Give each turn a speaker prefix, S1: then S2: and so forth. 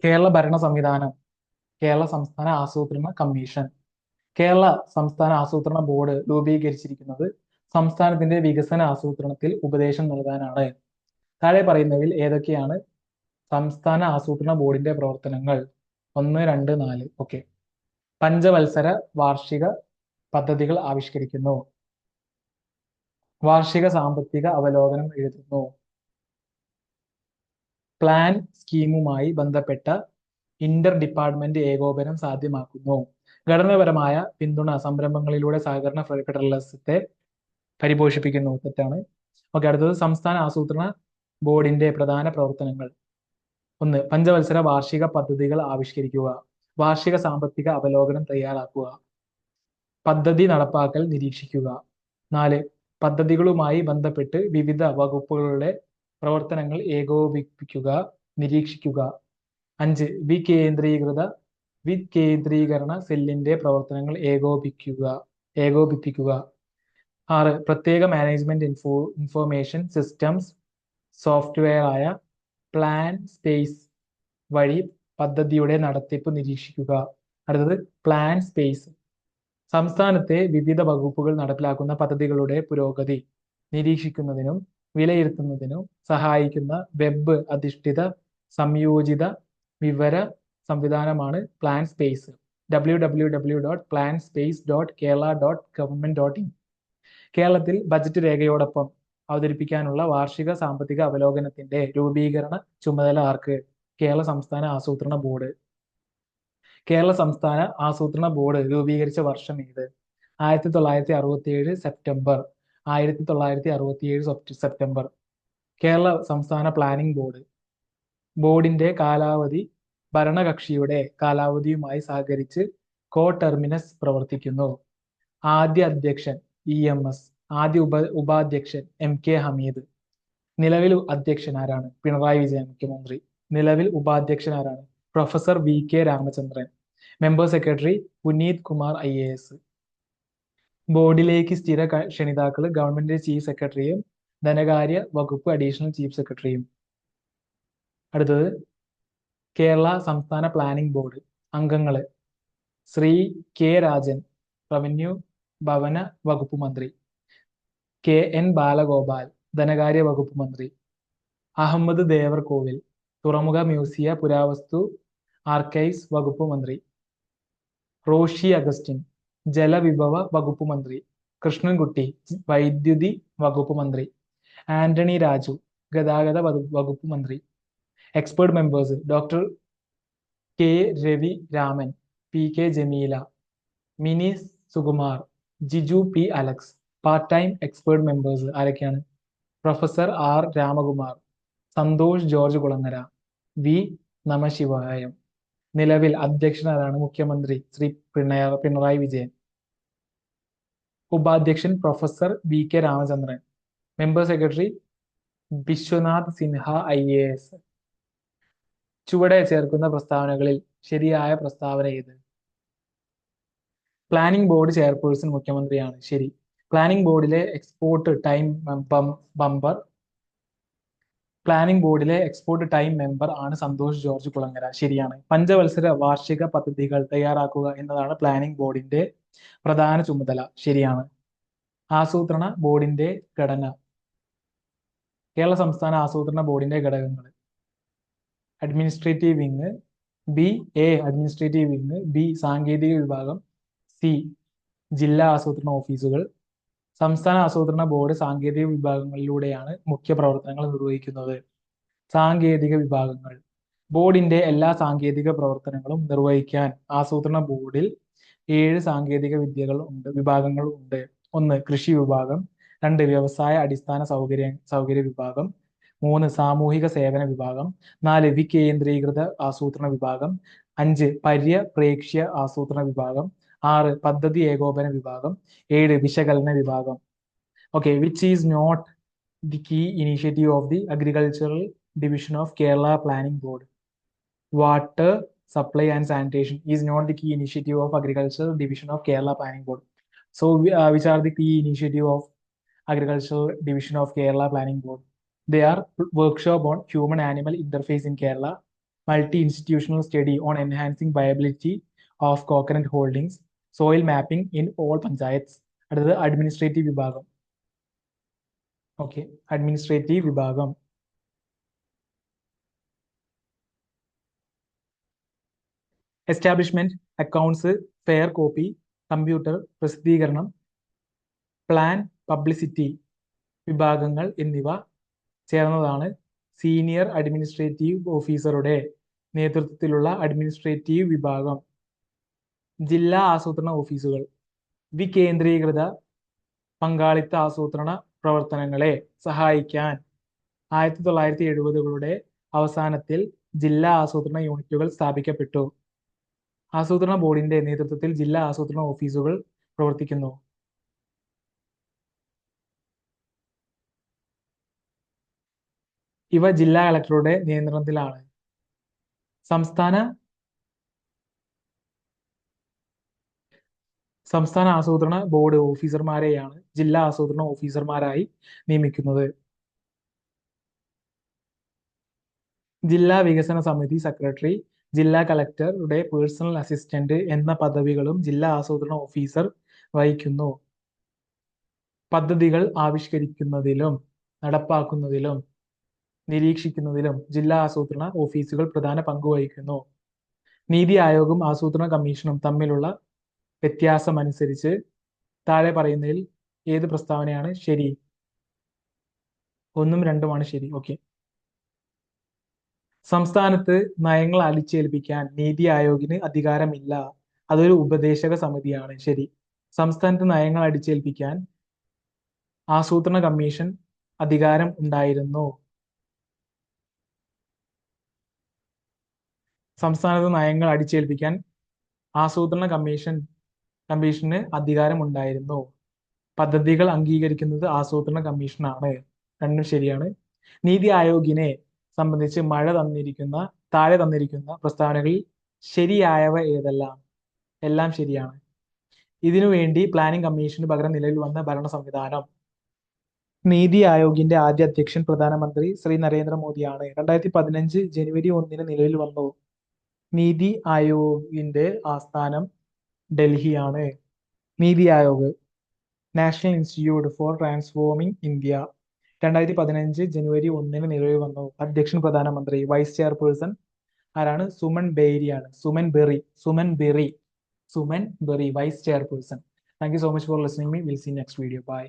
S1: കേരള ഭരണ സംവിധാനം, കേരള സംസ്ഥാന ആസൂത്രണ കമ്മീഷൻ. കേരള സംസ്ഥാന ആസൂത്രണ ബോർഡ് രൂപീകരിച്ചിരിക്കുന്നത് സംസ്ഥാനത്തിന്റെ വികസന ആസൂത്രണത്തിൽ ഉപദേശം നൽകാനാണ്. താഴെ പറയുന്നവയിൽ ഏതൊക്കെയാണ് സംസ്ഥാന ആസൂത്രണ ബോർഡിന്റെ പ്രവർത്തനങ്ങൾ? 1, 2, 4. ഓക്കെ. പഞ്ചവത്സര വാർഷിക പദ്ധതികൾ ആവിഷ്കരിക്കുന്നു. വാർഷിക സാമ്പത്തിക അവലോകനം എഴുതുന്നു. പ്ലാൻ സ്കീമുമായി ബന്ധപ്പെട്ട ഇന്റർ ഡിപ്പാർട്ട്മെന്റ് ഏകോപനം സാധ്യമാക്കുന്നു. ഘടനാപരമായ പിന്തുണ സംരംഭങ്ങളിലൂടെ സഹകരണ ഫെഡറലിസത്തെ പരിപോഷിപ്പിക്കുന്നു. തെറ്റാണ്. ഓക്കെ. അടുത്തത് സംസ്ഥാന ആസൂത്രണ ബോർഡിന്റെ പ്രധാന പ്രവർത്തനങ്ങൾ. 1. പഞ്ചവത്സര വാർഷിക പദ്ധതികൾ ആവിഷ്കരിക്കുക. വാർഷിക സാമ്പത്തിക അവലോകനം തയ്യാറാക്കുക. പദ്ധതി നടപ്പാക്കൽ നിരീക്ഷിക്കുക. 4. പദ്ധതികളുമായി ബന്ധപ്പെട്ട് വിവിധ വകുപ്പുകളുടെ പ്രവർത്തനങ്ങൾ ഏകോപിപ്പിക്കുക, നിരീക്ഷിക്കുക. 5. വികേന്ദ്രീകരണ സെല്ലിന്റെ പ്രവർത്തനങ്ങൾ ഏകോപിപ്പിക്കുക. 6. പ്രത്യേക മാനേജ്മെന്റ് ഇൻഫോർമേഷൻ സിസ്റ്റംസ് സോഫ്റ്റ്വെയർ ആയ പ്ലാൻ സ്പേസ് വഴി പദ്ധതിയുടെ നടത്തിപ്പ് നിരീക്ഷിക്കുക. അടുത്തത് പ്ലാൻ സ്പേസ്. സംസ്ഥാനത്തെ വിവിധ വകുപ്പുകൾ നടപ്പിലാക്കുന്ന പദ്ധതികളുടെ പുരോഗതി നിരീക്ഷിക്കുന്നതിനും വിലയിരുത്തുന്നതിനും സഹായിക്കുന്ന വെബ് അധിഷ്ഠിത സംയോജിത വിവര സംവിധാനമാണ് പ്ലാൻ സ്പേസ്. www.planspace.kerala.government.in. കേരളത്തിൽ ബജറ്റ് രേഖയോടൊപ്പം അവതരിപ്പിക്കാനുള്ള വാർഷിക സാമ്പത്തിക അവലോകനത്തിന്റെ രൂപീകരണ ചുമതല ആർക്ക്? കേരള സംസ്ഥാന ആസൂത്രണ ബോർഡ്. കേരള സംസ്ഥാന ആസൂത്രണ ബോർഡ് രൂപീകരിച്ച വർഷം ഏത്? 1967 സെപ്റ്റംബർ. 1967 സെപ്റ്റംബർ. കേരള സംസ്ഥാന പ്ലാനിംഗ് ബോർഡ്. ബോർഡിന്റെ കാലാവധി ഭരണകക്ഷിയുടെ കാലാവധിയുമായി സഹകരിച്ച് കോ-ടെർമിനസ് പ്രവർത്തിക്കുന്നു. ആദ്യ അധ്യക്ഷൻ EMS. ആദ്യ ഉപാധ്യക്ഷൻ MK ഹമീദ്. നിലവിൽ അധ്യക്ഷൻ ആരാണ്? പിണറായി വിജയൻ മുഖ്യമന്ത്രി. നിലവിൽ ഉപാധ്യക്ഷൻ ആരാണ്? Professor VK Ramachandran. Member secretary Puneet Kumar IAS. ബോർഡിലേക്ക് സ്ഥിര ക്ഷണിതാക്കൾ ഗവൺമെന്റ് ചീഫ് സെക്രട്ടറിയും ധനകാര്യ വകുപ്പ് അഡീഷണൽ ചീഫ് സെക്രട്ടറിയും. അടുത്തത് കേരള സംസ്ഥാന പ്ലാനിംഗ് ബോർഡ്. അംഗങ്ങള് ശ്രീ K രാജൻ, റവന്യൂ ഭവന വകുപ്പ് മന്ത്രി. KN ബാലഗോപാൽ, ധനകാര്യ വകുപ്പ് മന്ത്രി. അഹമ്മദ് ദേവർകോവിൽ, തുറമുഖ മ്യൂസിയ പുരാവസ്തു ആർക്കൈവ്സ് വകുപ്പ് മന്ത്രി. റോഷി അഗസ്റ്റിൻ, ജലവിഭവ വകുപ്പ് മന്ത്രി. കൃഷ്ണൻകുട്ടി, വൈദ്യുതി വകുപ്പ് മന്ത്രി. ആന്റണി രാജു, ഗതാഗത വകുപ്പ് മന്ത്രി. Expert members doctor K Ravi Raman, PK Jameela, Mini Sukumar, Jiju P Alex. Part time expert members ആരൊക്കെയാണ്? Professor R Ramakumar, Santhosh George Kulangara, V Namasivayam. നിലവിൽ അധ്യക്ഷനാരാണ്? മുഖ്യമന്ത്രി ശ്രീ പിണറായി വിജയൻ. ഉപാധ്യക്ഷൻ professor VK Ramachandran. Member secretary Vishwanath Sinha IAS. ചുവടെ ചേർക്കുന്ന പ്രസ്താവനകളിൽ ശരിയായ പ്രസ്താവന ഏത്? പ്ലാനിംഗ് ബോർഡ് ചെയർപേഴ്സൺ മുഖ്യമന്ത്രിയാണ്. ശരി. പ്ലാനിംഗ് ബോർഡിലെ എക്സ്പോർട്ട് ടൈം മെമ്പർ ആണ് സന്തോഷ് ജോർജ് കുളങ്ങര. ശരിയാണ്. പഞ്ചവത്സര വാർഷിക പദ്ധതികൾ തയ്യാറാക്കുക എന്നതാണ് പ്ലാനിംഗ് ബോർഡിന്റെ പ്രധാന ചുമതല. ശരിയാണ്. ആസൂത്രണ ബോർഡിന്റെ ഘടന. കേരള സംസ്ഥാന ആസൂത്രണ ബോർഡിന്റെ ഘടകങ്ങൾ: അഡ്മിനിസ്ട്രേറ്റീവ് വിങ്, അഡ്മിനിസ്ട്രേറ്റീവ് വിങ്, സാങ്കേതിക വിഭാഗം, ജില്ലാ ആസൂത്രണ ഓഫീസുകൾ. സംസ്ഥാന ആസൂത്രണ ബോർഡ് സാങ്കേതിക വിഭാഗങ്ങളിലൂടെയാണ് മുഖ്യ പ്രവർത്തനങ്ങൾ നിർവഹിക്കുന്നത്. സാങ്കേതിക വിഭാഗങ്ങൾ. ബോർഡിന്റെ എല്ലാ സാങ്കേതിക പ്രവർത്തനങ്ങളും നിർവഹിക്കാൻ ആസൂത്രണ ബോർഡിൽ 7 സാങ്കേതിക വിഭാഗങ്ങൾ ഉണ്ട്. 1. കൃഷി വിഭാഗം. 2. വ്യവസായ അടിസ്ഥാന സൗകര്യ വിഭാഗം. 3. സാമൂഹിക സേവന വിഭാഗം. 4. വികേന്ദ്രീകൃത ആസൂത്രണ വിഭാഗം. 5. പര്യപ്രേക്ഷ്യ ആസൂത്രണ വിഭാഗം. 6. പദ്ധതി ഏകോപന വിഭാഗം. 7. വിശകലന വിഭാഗം. Okay, which is not the key initiative of the Agricultural Division of Kerala Planning Board? Water supply and sanitation is not the key initiative of Agricultural Division of Kerala Planning Board. So, which are the key initiative of Agricultural Division of Kerala Planning Board? They are workshop on human-animal interface in Kerala, multi institutional study on enhancing viability of coconut holdings, soil mapping in all panchayats. അടുത്തത് administrative വിഭാഗം. Okay, administrative വിഭാഗം. Establishment, accounts, fair copy, computer, പ്രസിദ്ധീകരണം, plan, publicity വിഭാഗങ്ങൾ എന്നിവ ചേർന്നതാണ് senior administrative ഓഫീസറുടെ നേതൃത്വത്തിലുള്ള administrative വിഭാഗം. ജില്ലാ ആസൂത്രണ ഓഫീസുകൾ വികേന്ദ്രീകൃത പങ്കാളിത്ത ആസൂത്രണ പ്രവർത്തനങ്ങളെ സഹായിക്കാൻ 1970-കളുടെ അവസാനത്തിൽ ജില്ലാ ആസൂത്രണ യൂണിറ്റുകൾ സ്ഥാപിക്കപ്പെട്ടു. ആസൂത്രണ ബോർഡിന്റെ നേതൃത്വത്തിൽ ജില്ലാ ആസൂത്രണ ഓഫീസുകൾ പ്രവർത്തിക്കുന്നു. ഇവ ജില്ലാ കളക്ടറുടെ നിയന്ത്രണത്തിലാണ്. സംസ്ഥാന ആസൂത്രണ ബോർഡ് ഓഫീസർമാരെയാണ് ജില്ലാ ആസൂത്രണ ഓഫീസർമാരായി നിയമിക്കുന്നത്. ജില്ലാ വികസന സമിതി സെക്രട്ടറി, ജില്ലാ കളക്ടറുടെ പേഴ്സണൽ അസിസ്റ്റന്റ് എന്ന പദവികളും ജില്ലാ ആസൂത്രണ ഓഫീസർ വഹിക്കുന്നു. പദ്ധതികൾ ആവിഷ്കരിക്കുന്നതിലും നടപ്പാക്കുന്നതിലും നിരീക്ഷിക്കുന്നതിലും ജില്ലാ ആസൂത്രണ ഓഫീസുകൾ പ്രധാന പങ്ക് വഹിക്കുന്നു. നീതി ആയോഗും ആസൂത്രണ കമ്മീഷനും തമ്മിലുള്ള വ്യത്യാസമനുസരിച്ച് താഴെ പറയുന്നതിൽ ഏത് പ്രസ്താവനയാണ് ശരി? 1ഉം 2ഉമാണ് ശരി. ഓക്കെ. സംസ്ഥാനത്ത് നയങ്ങൾ അടിച്ചേൽപ്പിക്കാൻ നീതി ആയോഗിന് അധികാരമില്ല, അതൊരു ഉപദേശക സമിതിയാണ്. ശരി. സംസ്ഥാനത്ത് നയങ്ങൾ അടിച്ചേൽപ്പിക്കാൻ ആസൂത്രണ കമ്മീഷൻ അധികാരം ഉണ്ടായിരുന്നു. സംസ്ഥാനത്ത് നയങ്ങൾ അടിച്ചേൽപ്പിക്കാൻ ആസൂത്രണ കമ്മീഷന് അധികാരമുണ്ടായിരുന്നു. പദ്ധതികൾ അംഗീകരിക്കുന്നത് ആസൂത്രണ കമ്മീഷനാണ്. രണ്ടും ശരിയാണ്. നീതി ആയോഗിനെ സംബന്ധിച്ച് താഴെ തന്നിരിക്കുന്ന പ്രസ്താവനകളിൽ ശരിയായവ ഏതെല്ലാം? എല്ലാം ശരിയാണ്. ഇതിനുവേണ്ടി പ്ലാനിംഗ് കമ്മീഷന് പകരം നിലവിൽ വന്ന ഭരണ സംവിധാനം. നീതി ആയോഗിന്റെ ആദ്യ അധ്യക്ഷൻ പ്രധാനമന്ത്രി ശ്രീ നരേന്ദ്രമോദിയാണ്. 2015 ജനുവരി 1 നിലവിൽ വന്നു. നീതി ആയോഗിന്റെ ആസ്ഥാനം ഡൽഹിയാണ്. NITI Aayog national institute for transforming India 2015 ജനുവരി 1 നിലവിൽ വന്നു. അധ്യക്ഷൻ പ്രധാനമന്ത്രി. വൈസ് ചെയർപേഴ്സൺ ആരാണ്? സുമൻ ബേരിയാണ്. Suman Bery vice chairperson. Thank you so much for listening me. Will see next video. By.